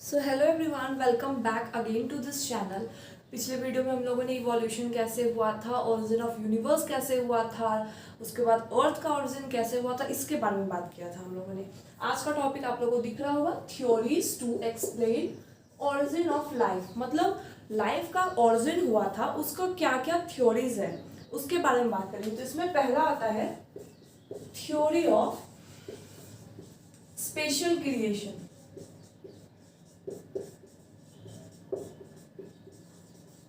So hello everyone, welcome back again to this channel. पिछले video में हम लोगों ने इवोल्यूशन कैसे हुआ था, ओरिजिन ऑफ यूनिवर्स कैसे हुआ था, उसके बाद अर्थ का ओरिजिन कैसे हुआ था, इसके बारे में बात किया था हम लोगों ने। आज का टॉपिक आप लोगों को दिख रहा होगा, theories to explain origin of life. मतलब लाइफ का ओरिजिन हुआ था, उसका क्या क्या थ्योरीज है उसके बारे में बात करेंगे। तो इसमें पहला आता है theory of special creation.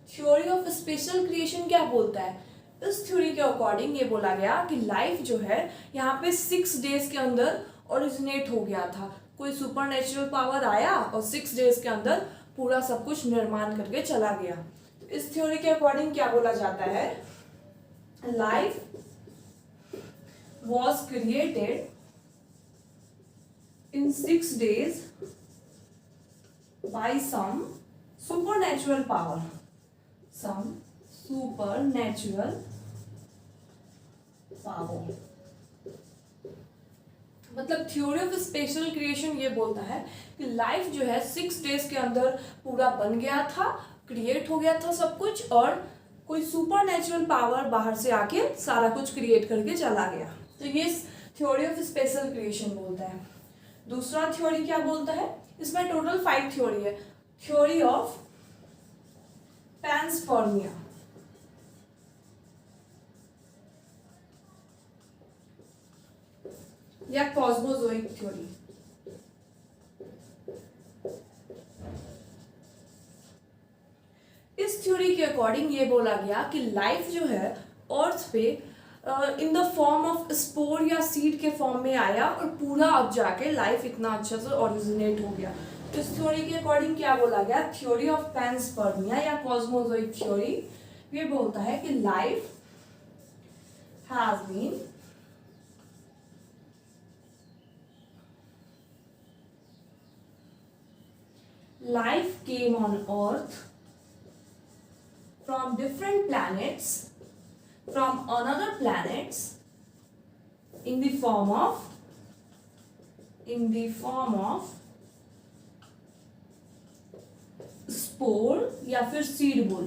Theory of special creation क्या बोलता है? इस थ्योरी के अकॉर्डिंग ये बोला गया कि लाइफ जो है यहाँ पे 6 डेज के अंदर ओरिजिनेट हो गया था। कोई सुपर नेचुरल पावर आया और 6 डेज के अंदर पूरा सब कुछ निर्माण करके चला गया। तो इस थ्योरी के अकॉर्डिंग क्या बोला जाता है? Life was created in 6 days by some supernatural power. Some supernatural power. मतलब थ्योरी ऑफ स्पेशल क्रिएशन ये बोलता है कि लाइफ जो है 6 डेज के अंदर पूरा बन गया था, क्रिएट हो गया था सब कुछ, और कोई सुपर नेचुरल पावर बाहर से आके सारा कुछ क्रिएट करके चला गया। तो ये थ्योरी ऑफ स्पेशल क्रिएशन बोलता है। दूसरा थ्योरी क्या बोलता है? इसमें टोटल 5 थ्योरी है। Theory of panspermia. या कॉस्मोजोइक थ्योरी। इस थ्योरी के अकॉर्डिंग ये बोला गया कि लाइफ जो है अर्थ पे in the form of spore या सीड के फॉर्म में आया और पूरा अब जाके लाइफ इतना अच्छा से ओरिजिनेट हो गया। इस थ्योरी के अकॉर्डिंग क्या बोला गया? थ्योरी ऑफ पैंसपर्मिया या कॉस्मोजोइक थ्योरी ये बोलता है कि life has been life came on earth from different planets, from another planets, in the form of spore या फिर सीड बोल।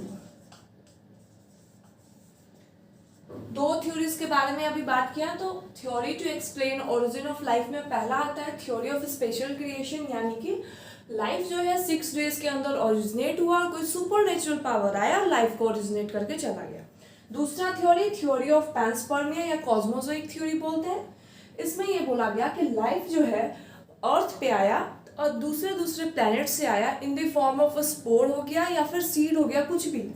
दो थ्योरीज के बारे में अभी बात किया। तो theory to explain origin of life में पहला आता है थ्योरी ऑफ स्पेशल क्रिएशन, यानी कि लाइफ जो है 6 डेज के अंदर ओरिजिनेट हुआ और कोई सुपर नेचुरल पावर आया, लाइफ को ओरिजिनेट करके चला गया। दूसरा थ्योरी थ्योरी ऑफ पैंसपर्मिया या कॉस्मोजोइक थ्योरी बोलते हैं। इसमें यह बोला गया कि लाइफ जो है अर्थ पे आया और दूसरे दूसरे प्लैनेट से आया, in the form of spore हो गया या फिर सीड हो गया, कुछ भी,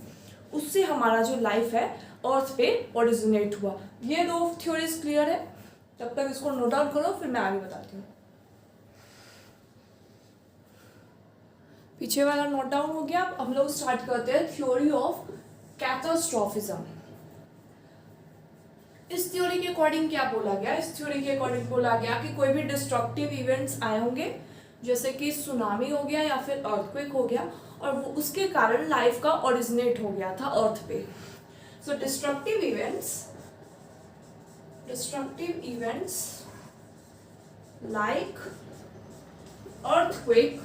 उससे हमारा जो लाइफ है अर्थ पे ओरिजिनेट हुआ। ये दो थ्योरीज क्लियर है? तब तक इसको नोट डाउन करो, फिर मैं आगे बताती हूँ। पीछे वाला नोट डाउन हो गया। अब हम लोग स्टार्ट करते हैं थ्योरी ऑफ कैटास्ट्रोफिज्म। इस थ्योरी के अकॉर्डिंग क्या बोला गया? इस थ्योरी के अकॉर्डिंग बोला गया कि कोई भी डिस्ट्रक्टिव इवेंट्स आए होंगे, जैसे कि सुनामी हो गया या फिर अर्थक्वेक हो गया, और वो उसके कारण लाइफ का ओरिजिनेट हो गया था अर्थ पे। So destructive events like earthquake,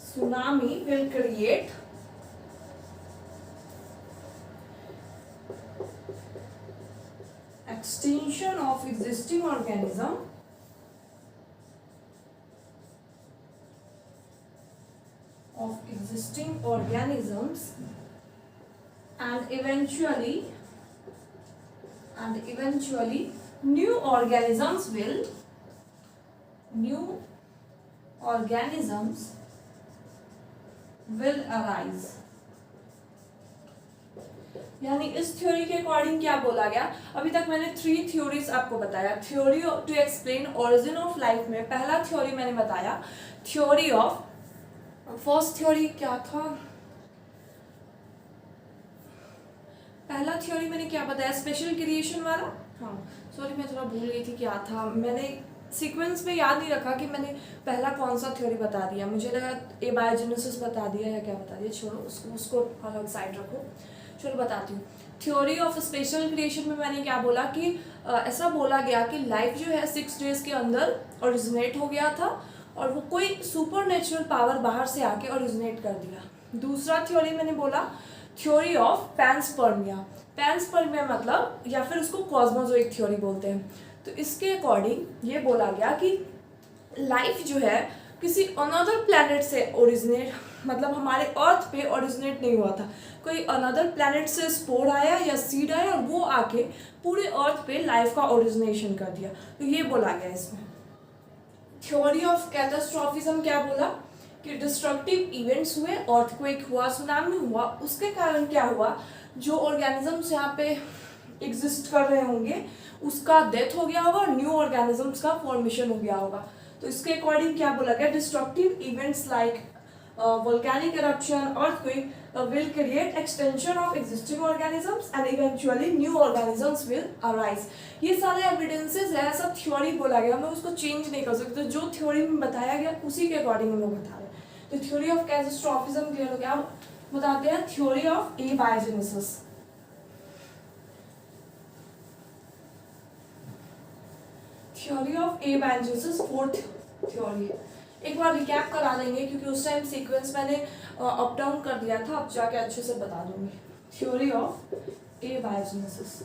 tsunami will create extinction of existing organisms and eventually new organisms will arise। यानी इस थ्योरी के अकॉर्डिंग क्या बोला गया? अभी तक मैंने 3 थ्योरीज आपको बताया। Theory to explain origin of life में पहला थ्योरी मैंने बताया थ्योरी ऑफ, फर्स्ट थ्योरी क्या था? पहला थ्योरी मैंने क्या बताया? स्पेशल क्रिएशन वाला। हाँ सॉरी, मैं थोड़ा भूल गई थी क्या था। मैंने सीक्वेंस में याद नहीं रखा कि मैंने पहला कौन सा थ्योरी बता दिया। मुझे लगा एबायोजेनेसिस बता दिया या क्या बता दिया। छोड़ो उसको अलग साइड रखो। चलो बताती हूँ। थ्योरी ऑफ स्पेशल क्रिएशन में मैंने क्या बोला कि ऐसा बोला गया कि लाइफ जो है 6 डेज के अंदर ओरिजिनेट हो गया था और वो कोई सुपर नेचुरल पावर बाहर से आके ओरिजिनेट कर दिया। दूसरा थ्योरी मैंने बोला थ्योरी ऑफ पैंसपर्मिया। पैंसपर्मिया मतलब या फिर उसको कॉस्मोजोइक थ्योरी बोलते हैं। तो इसके अकॉर्डिंग ये बोला गया कि लाइफ जो है किसी अनदर प्लैनेट से ओरिजिनेट, मतलब हमारे अर्थ पे ओरिजिनेट नहीं हुआ था, कोई अनदर प्लैनेट से स्पोर आया या सीड आया और वो आके पूरे अर्थ पे लाइफ का ओरिजिनेशन कर दिया। तो ये बोला गया इसमें। थ्योरी ऑफ कैटास्ट्रॉफिज्म क्या बोला कि डिस्ट्रक्टिव इवेंट्स हुए, अर्थक्वेक हुआ, सुनामी हुआ, उसके कारण क्या हुआ, जो ऑर्गेनिजम्स यहाँ पे एग्जिस्ट कर रहे होंगे उसका डेथ हो गया होगा और न्यू ऑर्गेनिजम्स का फॉर्मेशन हो गया होगा। तो इसके अकॉर्डिंग क्या बोला गया, destructive events like volcanic eruption, earthquake will create extension of existing organisms and eventually new organisms will arise। ये सारे एविडेंसेस है, सब थ्योरी बोला गया, मैं उसको चेंज नहीं कर सकते, जो थ्योरी में बताया गया उसी के अकॉर्डिंग हम लोग बता रहे हैं। तो थ्योरी ऑफ कैटास्ट्रॉफिज्म क्लियर हो गया। बताते हैं theory of abiogenesis. Theory of abiogenesis fourth theory, एक बार रिकैप करा देंगे क्योंकि उस टाइम सीक्वेंस मैंने अप डाउन कर दिया था, अब जाके अच्छे से बता दूंगी। थ्योरी ऑफ एबायोजेनेसिस,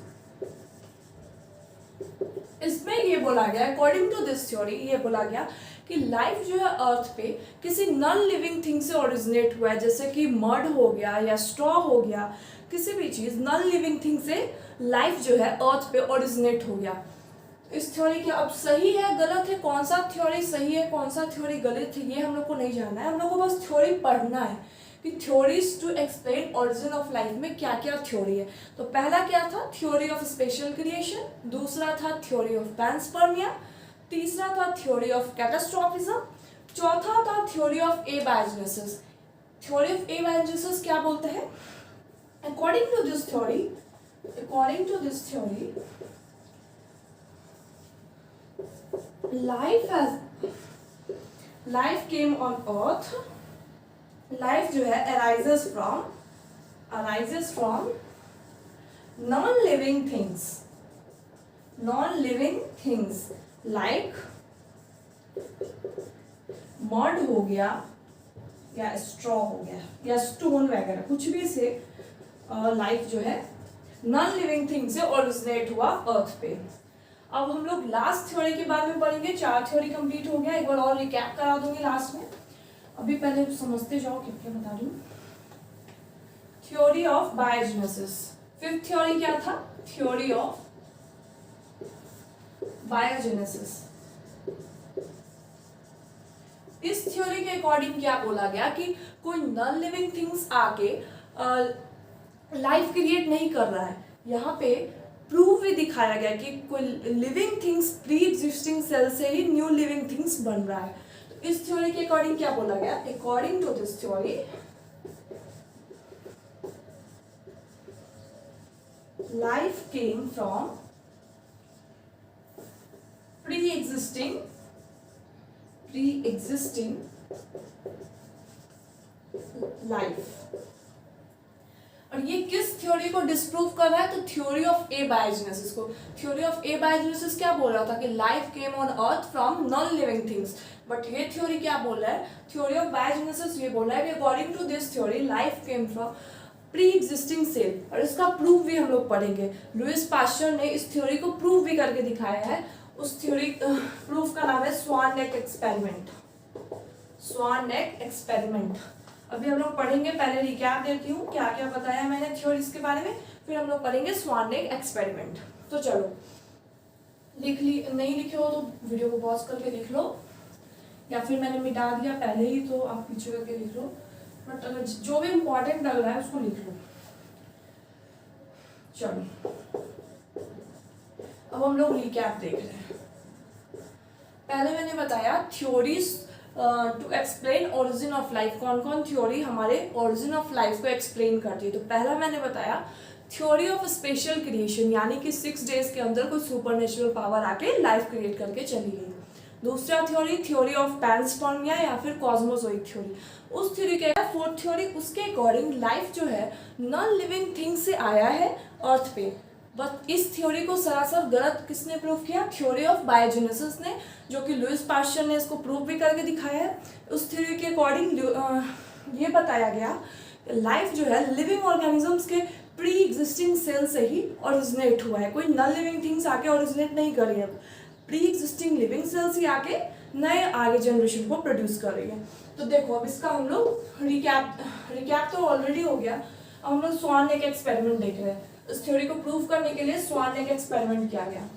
इसमें ये बोला गया, अकॉर्डिंग टू दिस थ्योरी ये बोला गया कि लाइफ जो है अर्थ पे किसी नॉन लिविंग थिंग से ओरिजिनेट हुआ है, जैसे कि मड हो गया या स्ट्रॉ हो गया, किसी भी चीज नॉन लिविंग थिंग से लाइफ जो है अर्थ पे ओरिजिनेट हो गया। इस थ्योरी के अब सही है गलत है, कौन सा थ्योरी सही है कौन सा थ्योरी गलत है, ये हम लोग को नहीं जानना है, हम लोग को बस थ्योरी पढ़ना है कि theories to explain origin of life में क्या क्या थ्योरी है। तो पहला क्या था, थ्योरी ऑफ स्पेशल क्रिएशन, दूसरा था थ्योरी ऑफ पैंसपर्मिया, तीसरा था थ्योरी ऑफ कैटास्ट्रॉफिज्म, चौथा था theory of abiogenesis. Theory of abiogenesis क्या बोलते हैं, according to this theory life came on earth, life जो है arises from non-living things like mud हो गया या straw हो गया या stone वगैरह, कुछ भी से लाइफ जो है नॉन लिविंग थिंग से ओरिजिनेट हुआ अर्थ पे। अब हम लोग लास्ट थ्योरी के बारे में पढ़ेंगे, 4 थ्योरी कंप्लीट हो गया, एक बार और रिकैप करा दूंगी लास्ट में, अभी पहले समझते जाओ क्या क्या बता दूं। Theory of biogenesis, fifth theory क्या था, थ्योरी ऑफ बायोजेनेसिस। इस थ्योरी के अकॉर्डिंग क्या बोला गया कि कोई नॉन लिविंग थिंग्स आके लाइफ क्रिएट नहीं कर रहा है, यहाँ पे प्रूफ भी दिखाया गया कि कोई living things pre existing cell से ही न्यू लिविंग थिंग्स बन रहा है। तो इस थ्योरी के अकॉर्डिंग क्या बोला गया, according to this theory life came from pre existing life. और ये किस थ्योरी को डिस्प्रूव कर रहा है, तो थ्योरी ऑफ एबायोजेनेसिस को। थ्योरी ऑफ एबायोजेनेसिस क्या बोल रहा था कि life came on earth from non living things, but ये थ्योरी क्या बोल रहा है, थ्योरी ऑफ बायोजेनेसिस ये बोल रहा है कि according to this theory life came from pre existing cell. और इसका प्रूफ भी हम लोग पढ़ेंगे, लुईस पास्चर ने इस थ्योरी को प्रूफ भी करके दिखाया है। उस थ्योरी प्रूफ का नाम है स्वान नेक एक्सपेरिमेंट। अभी हम लोग पढ़ेंगे, पहले रिकैप देती हूँ क्या क्या बताया मैंने थ्योरीज के बारे में, फिर हम लोग पढ़ेंगे स्वान नेक एक्सपेरिमेंट। तो चलो नहीं लिखे हो तो वीडियो को पॉज करके लिख लो, या फिर मैंने मिटा दिया पहले ही तो आप पीछे करके लिख लो, बट अगर जो भी इम्पोर्टेंट लग रहा है उसको लिख लो। चलो अब हम लोग रिकैप देख रहे हैं। पहले मैंने बताया theories to explain origin of life, कौन कौन थ्योरी हमारे ओरिजिन ऑफ लाइफ को एक्सप्लेन करती है। तो पहला मैंने बताया थ्योरी ऑफ स्पेशल क्रिएशन, यानी कि 6 डेज के अंदर कोई सुपरनेचुरल पावर आके लाइफ क्रिएट करके चली गई। दूसरा थ्योरी ऑफ पैंसपर्मिया या फिर कॉस्मोजोइक थ्योरी। उस थ्योरी का फोर्थ थ्योरी, उसके अकॉर्डिंग लाइफ जो है नॉन लिविंग थिंग से आया है अर्थ पे। बट इस थ्योरी को सरासर गलत किसने प्रूव किया? थ्योरी ऑफ बायोजेनेसिस ने, जो कि लुईस पास्चर ने इसको प्रूव भी करके दिखाया है। उस थ्योरी के अकॉर्डिंग ये बताया गया लाइफ जो है लिविंग ऑर्गेनिजम्स के प्री एग्जिस्टिंग सेल से ही ओरिजिनेट हुआ है, कोई नॉन लिविंग थिंग्स आके ओरिजिनेट नहीं कर रही है, प्री एग्जिस्टिंग लिविंग सेल्स ही आके नए आगे जनरेशन को प्रोड्यूस कर रही है। तो देखो अब इसका हम लोग रिकैप तो ऑलरेडी हो गया। अब हम लोग स्वान नेक एक्सपेरिमेंट देख रहे हैं। इस थ्योरी को प्रूव करने के लिए स्वान नेक एक्सपेरिमेंट किया गया।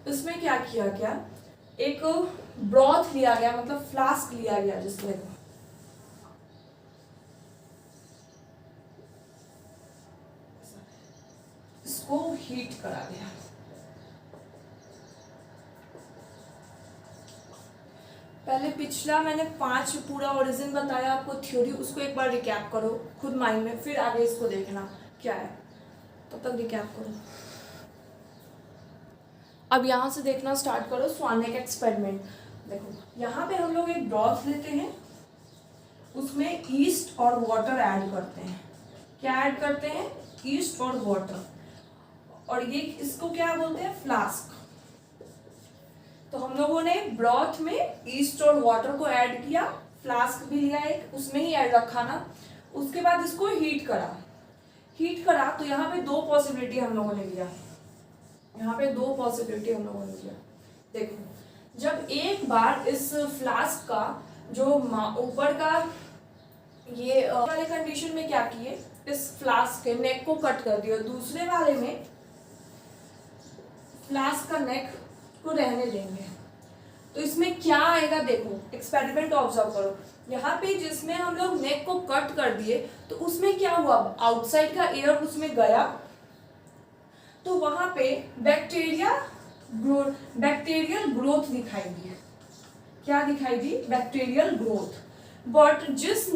इसमें क्या किया गया, एक ब्रॉथ लिया गया, मतलब फ्लास्क लिया गया जिसमें इसको हीट करा गया। पहले पिछला मैंने 5 पूरा ओरिजिन बताया आपको थ्योरी, उसको एक बार रिकैप करो खुद माइंड में, फिर आगे इसको देखना क्या है, तब तक रिकैप करो। अब यहाँ से देखना स्टार्ट करो स्वान नेक एक्सपेरिमेंट। देखो यहाँ पे हम लोग एक ब्रॉथ लेते हैं, उसमें ईस्ट और वाटर ऐड करते हैं। क्या ऐड करते हैं? ईस्ट और वाटर। और ये इसको क्या बोलते हैं? फ्लास्क। तो हम लोगों ने ब्रॉथ में ईस्ट और वाटर को ऐड किया, फ्लास्क भी लिया एक, उसमें ही ऐड रखा ना। उसके बाद इसको हीट करा तो यहाँ पे 2 पॉसिबिलिटी हम लोगों ने लिया। यहाँ पे 2 पॉसिबिलिटी हम लोगों ने लिया। देखो जब एक बार इस फ्लास्क का जो ऊपर का ये वाले कंडीशन में क्या किए, इस फ्लास्क के नेक को कट कर दिया, दूसरे वाले में फ्लास्क का नेक को रहने देंगे। तो इसमें क्या आएगा? देखो एक्सपेरिमेंट ऑब्जर्व करो। यहाँ पे जिसमें हम लोग नेक को कट कर दिए तो उसमें क्या हुआ, आउटसाइड का एयर उसमें गया, तो वहां पे बैक्टीरियल ग्रोथ दिखाई दी। क्या दिखाई दी? Bacterial growth. बट जिस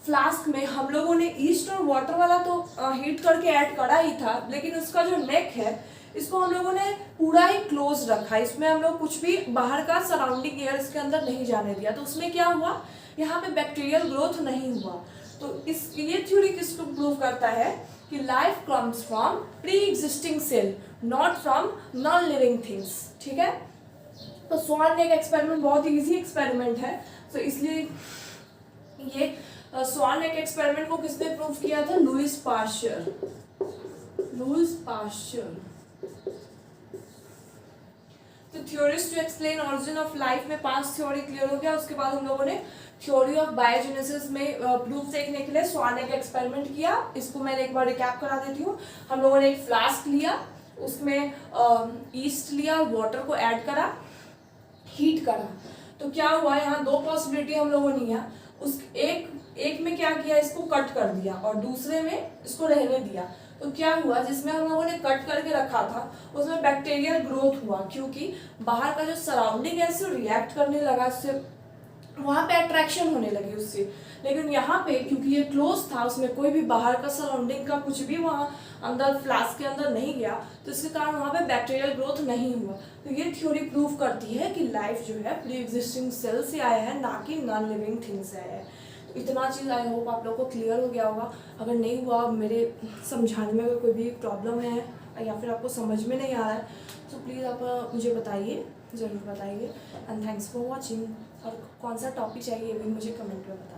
फ्लास्क में हम लोगों ने ईस्ट और वाटर वाला तो हीट करके ऐड करा ही था, लेकिन उसका जो नेक है इसको हम लोगों ने पूरा ही क्लोज रखा, इसमें हम लोग कुछ भी बाहर का सराउंडिंग एयर इसके अंदर नहीं जाने दिया। तो उसमें क्या हुआ, यहाँ पे बैक्टीरियल ग्रोथ नहीं हुआ। तो ये थ्योरी किसको प्रूव करता है कि life comes from pre existing cell, not from non living things. ठीक है, तो स्वान नेक एक्सपेरिमेंट बहुत ही इजी एक्सपेरिमेंट है, तो इसलिए ये स्वान नेक एक्सपेरिमेंट को किसने प्रूव किया था? Louis Pasteur. तो theories to explain origin of life में 5 थ्योरी क्लियर हो गया। उसके बाद हम लोगों ने थ्योरी ऑफ बायोजेनेसिस में प्रूफ देखने के लिए स्वान नेक एक्सपेरिमेंट किया। इसको मैंने एक बार रिकैप करा देती हूँ। हम लोगों ने एक फ्लास्क लिया, उसमें ईस्ट लिया, वाटर को ऐड करा, हीट करा। तो क्या हुआ, यहाँ 2 पॉसिबिलिटी हम लोगों ने लिया। उस एक में क्या किया, इसको कट कर दिया और दूसरे में इसको रहने दिया। तो क्या हुआ, जिसमें हम लोगों ने कट करके रखा था उसमें बैक्टीरियल ग्रोथ हुआ, क्योंकि बाहर का जो सराउंडिंग है उससे रिएक्ट करने लगा, उससे वहाँ पे अट्रैक्शन होने लगी उससे। लेकिन यहाँ पे क्योंकि ये क्लोज था, उसमें कोई भी बाहर का सराउंडिंग का कुछ भी वहाँ अंदर फ्लास्क के अंदर नहीं गया, तो इसके कारण वहाँ पे बैक्टीरियल ग्रोथ नहीं हुआ। तो ये थ्योरी प्रूव करती है कि लाइफ जो है प्री एग्जिस्टिंग सेल से आया है, ना कि नॉन लिविंग थिंग से आया है। तो इतना चीज़ आई होप आप लोगों को क्लियर हो गया होगा। अगर नहीं हुआ, मेरे समझाने में अगर कोई भी प्रॉब्लम है या फिर आपको समझ में नहीं आ रहा है, तो प्लीज़ आप मुझे बताइए, ज़रूर बताइए। And thanks for watching. और कौन सा टॉपिक चाहिए ये भी मुझे कमेंट में बता